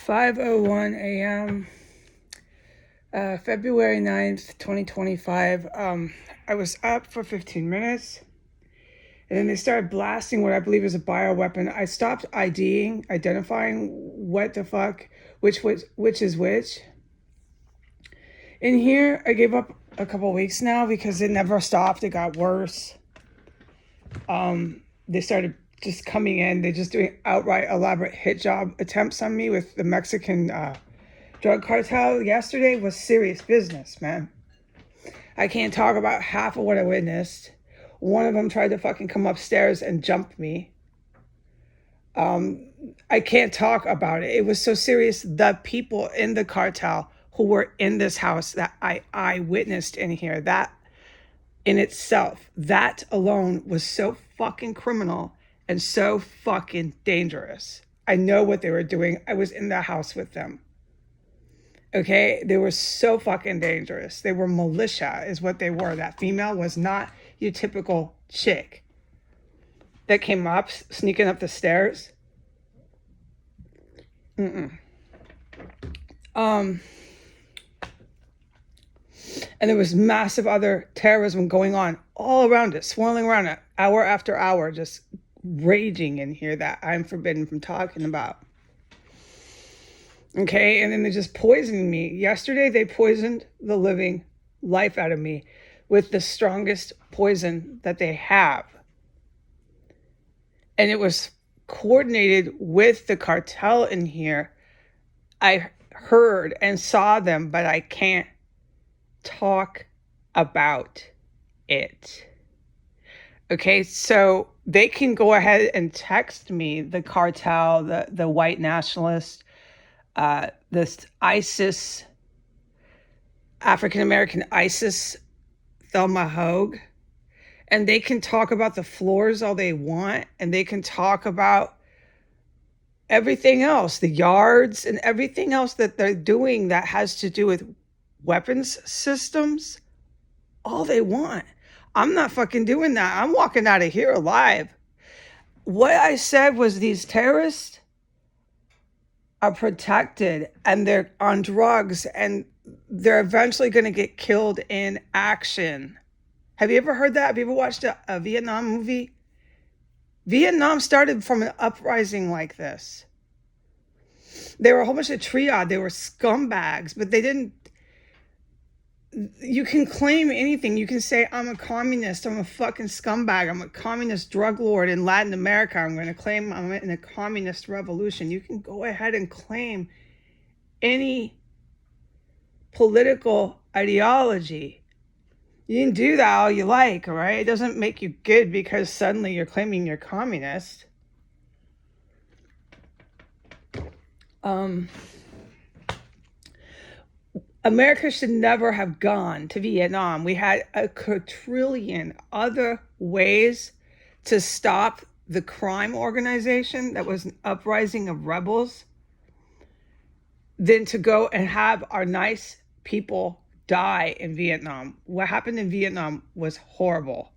5:01 a.m. February 9th, 2025. I was up for 15 minutes and then they started blasting what I believe is a bioweapon. I stopped identifying what the fuck, which is which. In here, I gave up a couple weeks now because it never stopped. It got worse. They started just coming in. They're just doing outright elaborate hit job attempts on me with the Mexican drug cartel. Yesterday was serious business, man. I can't talk about half of what I witnessed. One of them tried to fucking come upstairs and jump me. I can't talk about it. It was so serious. The people in the cartel who were in this house that I witnessed in here, that in itself, that alone was so fucking criminal and so fucking dangerous. I know what they were doing. I was in the house with them. Okay, they were so fucking dangerous. They were militia is what they were. That female was not your typical chick that came up, sneaking up the stairs. And there was massive other terrorism going on all around it, swirling around it, hour after hour, just raging in here that I'm forbidden from talking about. Okay, and then they just poisoned me. Yesterday, they poisoned the living life out of me with the strongest poison that they have. And it was coordinated with the cartel in here. I heard and saw them, but I can't talk about it. Okay, so they can go ahead and text me, the cartel, the white nationalists, this ISIS, African-American ISIS, Thelma Hogue, and they can talk about the floors all they want, and they can talk about everything else, the yards and everything else that they're doing that has to do with weapons systems, all they want. I'm not fucking doing that. I'm walking out of here alive. What I said was these terrorists are protected and they're on drugs and they're eventually going to get killed in action. Have you ever heard that? Have you ever watched a Vietnam movie? Vietnam started from an uprising like this. They were a whole bunch of triad. They were scumbags, but they didn't. You can claim anything. You can say, I'm a communist. I'm a fucking scumbag. I'm a communist drug lord in Latin America. I'm going to claim I'm in a communist revolution. You can go ahead and claim any political ideology. You can do that all you like, all right? It doesn't make you good because suddenly you're claiming you're communist. America should never have gone to Vietnam. We had a quadrillion other ways to stop the crime organization that was an uprising of rebels than to go and have our nice people die in Vietnam. What happened in Vietnam was horrible.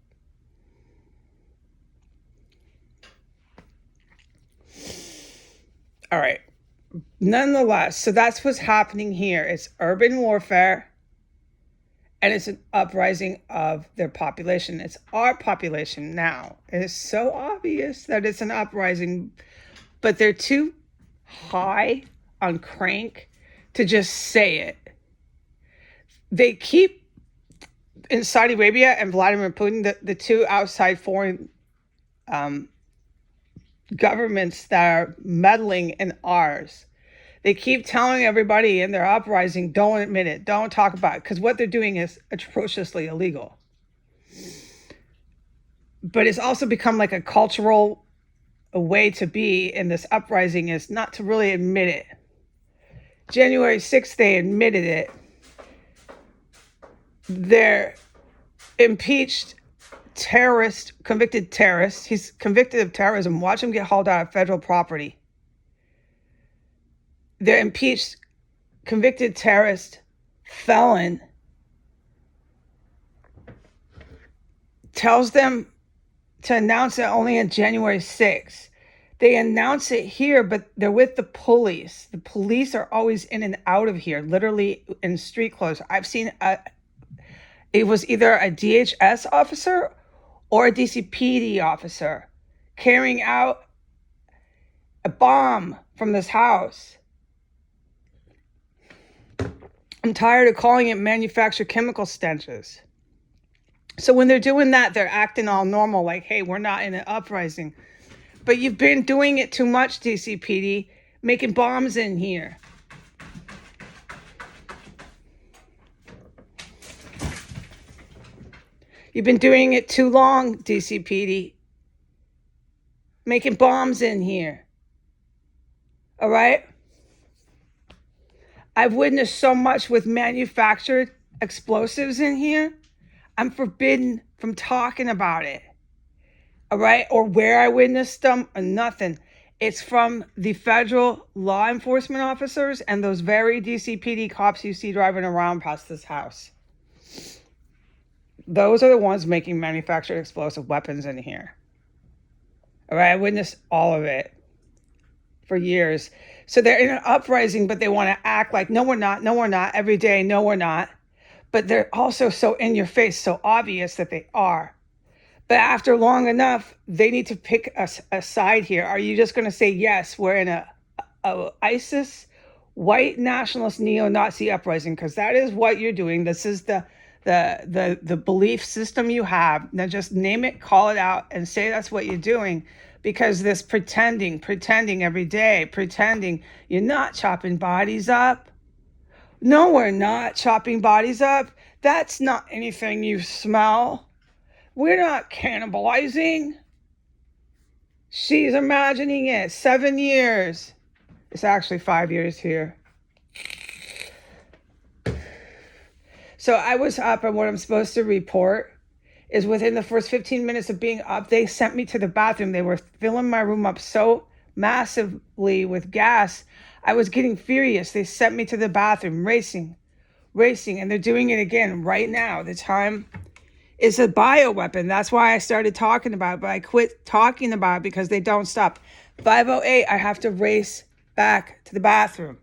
All right. Nonetheless, so that's what's happening here. It's urban warfare and it's an uprising of their population. It's our population now. It is so obvious that it's an uprising, but they're too high on crank to just say it. They keep, in Saudi Arabia and Vladimir Putin, the two outside foreign governments that are meddling in ours. They keep telling everybody in their uprising, don't admit it, don't talk about it, because what they're doing is atrociously illegal. But it's also become like a cultural way to be in this uprising is not to really admit it. January 6th, they admitted it. They're impeached terrorist, convicted terrorist. He's convicted of terrorism. Watch him get hauled out of federal property. They're impeached, convicted terrorist, felon. Tells them to announce it only on January 6th. They announce it here, but they're with the police. The police are always in and out of here, literally in street clothes. I've seen it was either a DHS officer or a DCPD officer carrying out a bomb from this house. I'm tired of calling it manufactured chemical stenches. So when they're doing that, they're acting all normal, like, hey, we're not in an uprising. But you've been doing it too much, DCPD, making bombs in here. You've been doing it too long, DCPD, making bombs in here. All right? I've witnessed so much with manufactured explosives in here. I'm forbidden from talking about it. All right? Or where I witnessed them or nothing. It's from the federal law enforcement officers and those very DCPD cops you see driving around past this house. Those are the ones making manufactured explosive weapons in here. All right? I witnessed all of it for years. So they're in an uprising, but they want to act like, no, we're not. No, we're not. Every day, no, we're not. But they're also so in your face, so obvious that they are. But after long enough, they need to pick a side here. Are you just going to say, yes, we're in a ISIS, white nationalist, neo-Nazi uprising? Because that is what you're doing. This is the belief system you have. Now just name it, call it out, and say that's what you're doing. Because this pretending every day, pretending you're not chopping bodies up. No, we're not chopping bodies up. That's not anything you smell. We're not cannibalizing. She's imagining it. 7 years. It's actually 5 years here. So I was up, and what I'm supposed to report is within the first 15 minutes of being up, they sent me to the bathroom. They were filling my room up so massively with gas. I was getting furious. They sent me to the bathroom, racing. And they're doing it again right now. The time is a bioweapon. That's why I started talking about it, but I quit talking about it because they don't stop. 5:08, I have to race back to the bathroom.